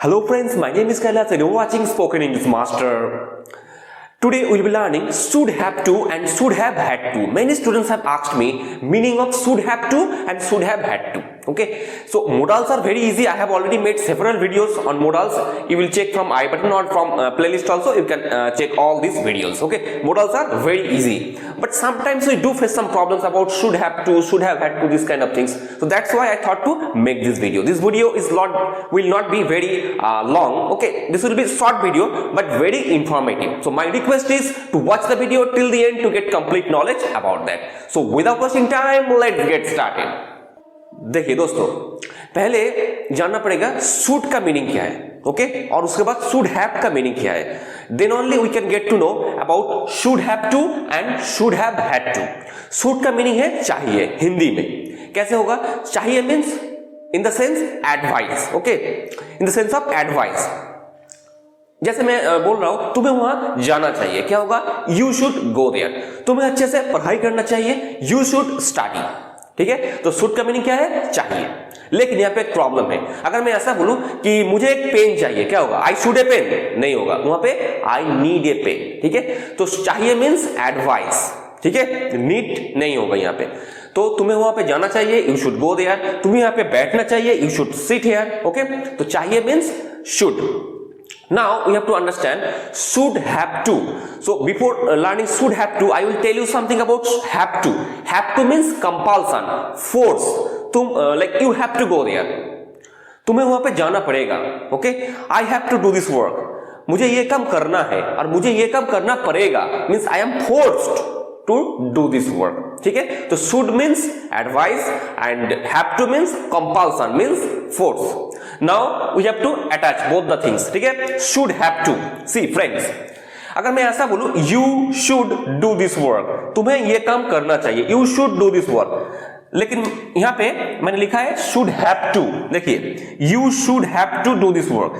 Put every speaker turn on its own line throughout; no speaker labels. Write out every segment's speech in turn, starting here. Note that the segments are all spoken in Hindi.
Hello friends, my name is Kailash and you're watching Spoken English Master. Today we will be learning should have to and should have had to. Many students have asked me meaning of should have to and should have had to. Okay, so modals are very easy. I have already made several videos on modals. You will check from I button or from playlist also. You can check all these videos. Okay, modals are very easy. But sometimes we do face some problems about should have to, should have had to, this kind of things. So that's why I thought to make this video. This video will not be very long. Okay, this will be a short video but very informative. So my request is to watch the video till the end to get complete knowledge about that. So without wasting time, let's get started. देखिए दोस्तों, पहले जानना पड़ेगा should का मीनिंग क्या है, ओके, और उसके बाद should have का मीनिंग क्या है. Then only we can get to know about should have to and should have had to. should का मीनिंग है चाहिए हिंदी में. कैसे होगा? चाहिए means in the sense advice, okay, in the sense of advice. जैसे मैं बोल रहा हूं तुम्हें वहां जाना चाहिए, क्या होगा? You should go there. तुम्हें अच्छे से पढ़ाई करना चाहिए, यू शुड स्टडी. ठीक है, तो शुड का मीनिंग क्या है? चाहिए. लेकिन यहाँ पे एक प्रॉब्लम है. अगर मैं ऐसा बोलूं कि मुझे एक पेन चाहिए, क्या होगा? आई शुड ए पेन, नहीं होगा. वहां पे आई नीड ए पेन. ठीक है, तो चाहिए मीन्स एडवाइस. ठीक है, नीड नहीं होगा यहाँ पे. तो तुम्हें वहां पे जाना चाहिए, यू शुड गो देयर. तुम्हें यहाँ पे बैठना चाहिए, you should sit here. Okay, तो चाहिए means should. Now we have to understand should have to. So before learning should have to, I will tell you something about have to. Have to means compulsion, force. तुम like you have to go there. तुम्हें वहां पे जाना पड़ेगा. Okay? I have to do this work. मुझे ये काम करना है और मुझे ये काम करना पड़ेगा. Means I am forced to do this work. ठीक है? तो should means advice and have to means compulsion, means force. Now we have to attach both the things. ठीक है? Should have to. See friends, अगर मैं ऐसा बोलूं you should do this work, तुम्हें ये काम करना चाहिए, you should do this work. लेकिन यहां पे मैंने लिखा है should have to. देखिए, you should have to do this work.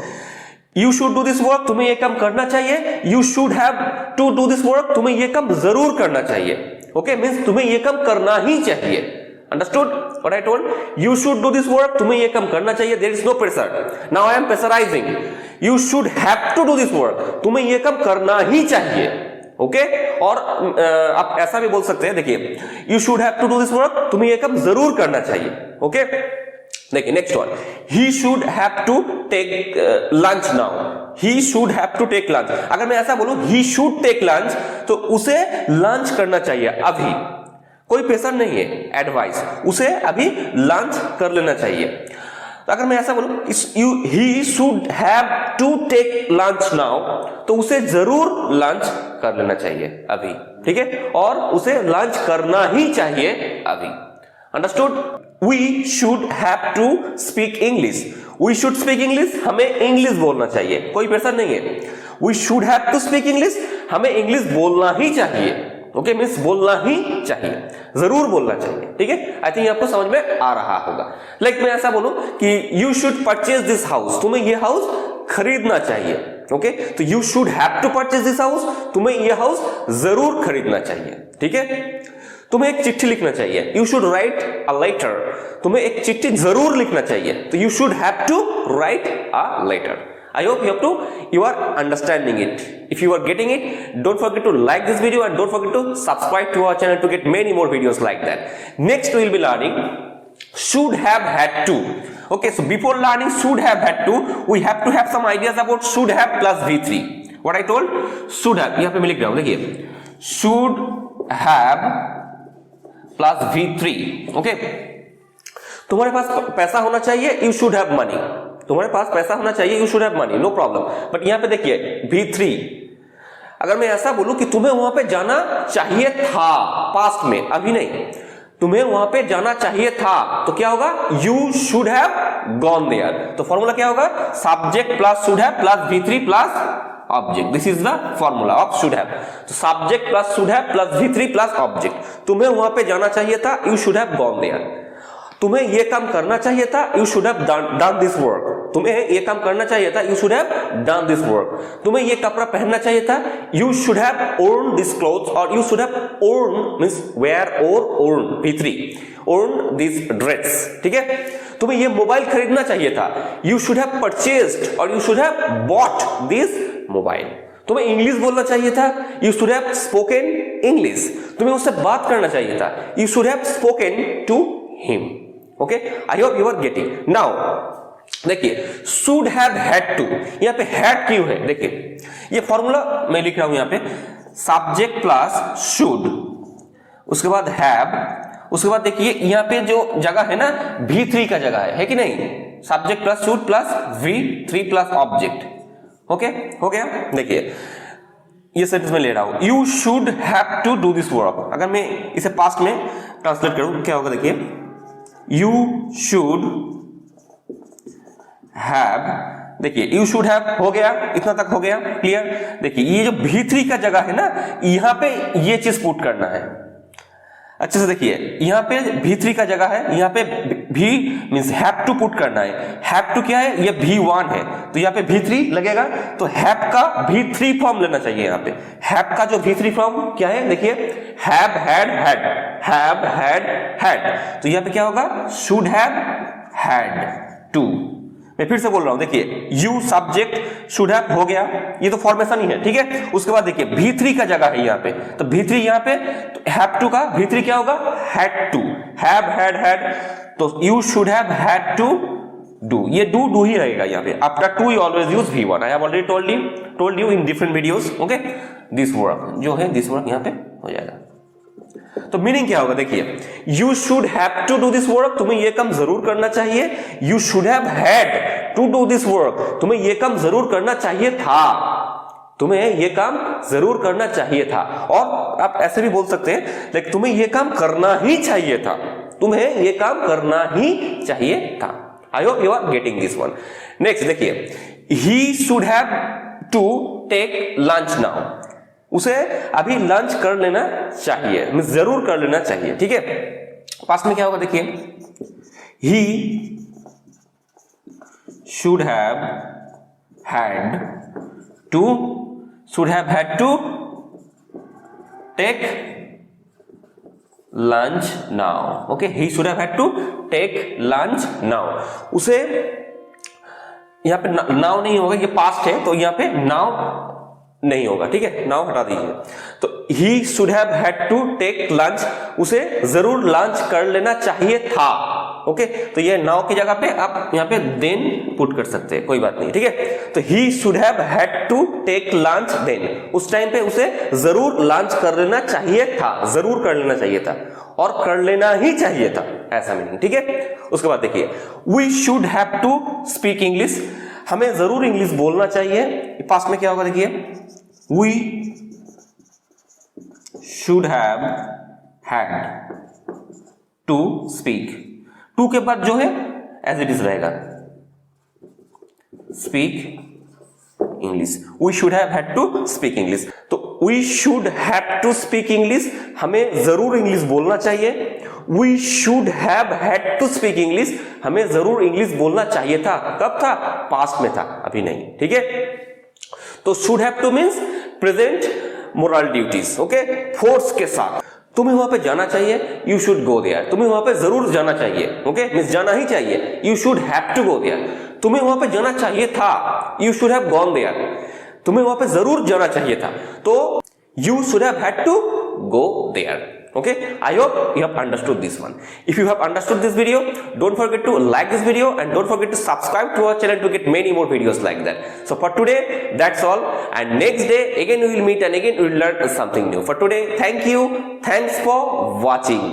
You should do this work, तुम्हें ये काम करना चाहिए. You should have to do this work, तुम्हें ये काम जरूर करना चाहिए. Okay, means तुम्हें ये काम करना ही चाहिए. Understood what I told? You should do this work, तुम्हें ये काम करना चाहिए. There is no pressure. Now I am pressurizing. You should have to do this work, तुम्हें ये काम करना ही चाहिए. ओके, और आप ऐसा भी बोल सकते हैं. देखिए, you should have to do this work, तुम्हें ये काम जरूर करना चाहिए. ओके, देखिए next one, he should have to take lunch now. He should have to take lunch. अगर मैं ऐसा बोलूं he should take lunch, तो उसे लंच करना चाहिए अभी. कोई प्रेशर नहीं है, एडवाइस. उसे अभी लंच कर लेना चाहिए. तो अगर मैं ऐसा बोलूं he should have to take lunch now, तो उसे जरूर लंच कर लेना चाहिए अभी. ठीक है, और उसे लंच करना ही चाहिए अभी. Understood? We should have to speak English. We should speak English, हमें इंग्लिश बोलना चाहिए. कोई प्रेशर नहीं है. We should have to speak English, हमें इंग्लिश बोलना ही चाहिए. ओके, मीन्स बोलना ही चाहिए, जरूर बोलना चाहिए. ठीक है, आई थिंक आपको समझ में आ रहा होगा. लाइक मैं ऐसा बोलूं कि you should purchase this house, तुम्हें ये हाउस खरीदना चाहिए. ओके, तो you should have to purchase this house, तुम्हें ये हाउस जरूर खरीदना चाहिए. ठीक है, तुम्हें एक चिट्ठी लिखना चाहिए, you should write a letter, तुम्हें एक चिट्ठी जरूर लिखना चाहिए. तो you should have to write a letter. I hope you are understanding it. If you are getting it, don't forget to like this video and don't forget to subscribe to our channel to get many more videos like that. Next we will be learning should have had to. Okay, so before learning should have had to, we have to have some ideas about should have plus V3. What I told? Should have, यहाँ पे मैं लिख रहा हूँ, देखिए, should have plus V3. Okay, तुम्हारे पास पैसा होना चाहिए, you should have money. तुम्हारे पास पैसा होना चाहिए, you should have money, no problem. But यहां पे देखिए V3. अगर मैं ऐसा बोलूं कि तुम्हें वहां पे जाना चाहिए था, पास्ट में, अभी नहीं, तुम्हें वहां पे जाना चाहिए था, तो क्या होगा? You should have gone there. तो फॉर्मूला क्या होगा? Subject plus should have plus V3 plus object. This is the formula of should have. तो subject plus should have plus V3 plus object. तुम्हें वहां पे जाना चाहिए था, you should have gone there. तुम्हें यह काम करना चाहिए था, you should have done this work. तुम्हें ये काम करना चाहिए था, you should have done this work. तुम्हें ये कपड़ा पहनना चाहिए था, you should have worn this clothes, और you should have worn means wear और ओर्न V3 ओर्न दिस ड्रेस, ठीक है। तुम्हें ये मोबाइल खरीदना चाहिए था, यू शुड हैव परचेज्ड और you should have bought this mobile. तुम्हें इंग्लिश बोलना चाहिए था, you should have spoken English. तुम्हें उससे बात करना चाहिए था, you should have spoken to him. Okay, I hope you are getting. Now देखिए, शुड हैव हैड टू, यहां पे हैड क्यों है? देखिए ये फॉर्मूला मैं लिख रहा हूं यहां पे, सब्जेक्ट प्लस शुड, उसके बाद हैव, उसके बाद देखिए यहां पे जो जगह है ना V3 का जगह है कि नहीं? Subject plus should plus V3 plus object. Okay, हो गया। देखिए ये सेंटेंस में ले रहा हूं, you should have to do this work. अगर मैं इसे पास्ट में ट्रांसलेट करूं क्या होगा? देखिए, यू शुड हैव, देखिए यू शुड हैव हो गया, इतना तक हो गया, क्लियर। देखिए ये जो V3 का जगह है ना, यहां पे ये चीज पुट करना है अच्छे से। देखिए यहां पे V3 का जगह है, यहां पे V means have to put करना है। हैव टू क्या है? ये V1 है, तो यहां पे V3 लगेगा, तो हैव का V3 फॉर्म लेना चाहिए। यहां पे हैव का जो V3 फॉर्म क्या है? देखिए have had had, have had had, तो यहां पे क्या होगा? Should have had to. मैं फिर से बोल रहा हूं, देखिए यू सब्जेक्ट शुड हैव हो गया, ये तो फॉर्मेशन ही है, ठीक है। उसके बाद देखिए V3 का जगह है यहां पे, तो V3 यहां पे, तो हैव टू का V3 क्या होगा? Had to, have had had, तो you should have had to do, ये डू ही रहेगा यहां पे। After to you always use V1। I have already told you in different videos. Okay, this work जो है, दिस वर्क यहां पे हो जाएगा। तो मीनिंग क्या होगा? देखिए you should have to do this work, तुम्हें यह काम जरूर करना चाहिए। You should have had to do this work, तुम्हें यह काम जरूर करना चाहिए था, तुम्हें यह काम जरूर करना चाहिए था। और आप ऐसे भी बोल सकते हैं, लेकिन तुम्हें यह काम करना ही चाहिए था, तुम्हें यह काम करना ही चाहिए था। I hope you are getting this one. Next देखिए, he should have to take lunch now, उसे अभी लंच कर लेना चाहिए, मींस जरूर कर लेना चाहिए, ठीक है। पास्ट में क्या होगा? देखिए he should have had to, should have had to take lunch now. Okay, he should have had to take lunch now, उसे यहां पे नाउ नहीं होगा, ये पास्ट है, तो यहां पे नाउ नहीं होगा, ठीक है, नाउ हटा दीजिए। तो he should have had to take lunch, उसे जरूर लंच कर लेना चाहिए था। ओके, तो ये नाउ की जगह पे आप यहां पे देन पुट कर सकते हैं, कोई बात नहीं, ठीक है। तो he should have had to take lunch then, उस टाइम पे उसे जरूर लंच कर लेना चाहिए था, जरूर कर लेना चाहिए था, और कर लेना ही चाहिए था, ऐसा मीनिंग, ठीक है। उसके बाद देखिए, we should have to speak English, हमें जरूर इंग्लिश बोलना चाहिए। पास्ट में क्या होगा? देखिए we should have had to speak, to के बाद जो है एज इट इज रहेगा, speak English. We should have had to speak English, तो we should have to speak English, हमें जरूर इंग्लिश बोलना चाहिए। We should have had to speak English, हमें जरूर इंग्लिश बोलना चाहिए था। कब था? पास्ट में था, अभी नहीं, ठीक है। तो should have to means present moral duties, okay, force के साथ। तुम्हें वहां पे जाना चाहिए, यू शुड गो देयर, तुम्हें वहां पे जरूर जाना चाहिए, ओके, मींस जाना ही चाहिए, you should have to go there. तुम्हें वहां पे जाना चाहिए था, you should have gone there, तुम्हें वहां पे जरूर जाना चाहिए था, तो you should have had to go there. Okay, I hope you have understood this one. If you have understood this video, don't forget to like this video and don't forget to subscribe to our channel to get many more videos like that. So for today, that's all, and next day again we will meet and again we will learn something new. For today, thank you, thanks for watching.